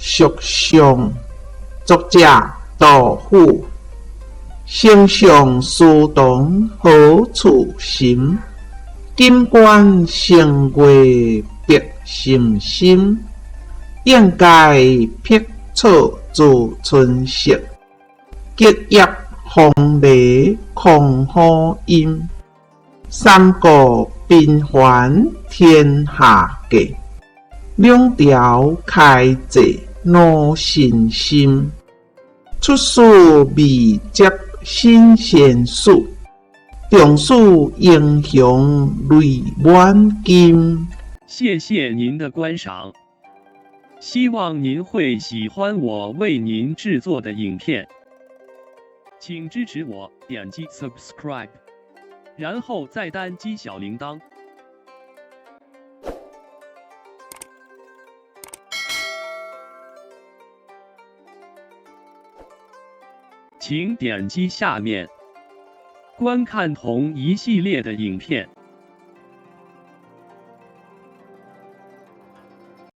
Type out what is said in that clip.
属相，作者杜甫。丞相书童好处心，金冠成月别心心。应该辟草自春色，结叶红梨空好音。三顾宾还天下计，两条开济闹人心。出师未捷身先死，中使英雄泪满襟。谢谢您的观赏，希望您会喜欢我为您制作的影片，请支持我，点击 subscribe， 然后再单击小铃铛。请点击下面观看同一系列的影片。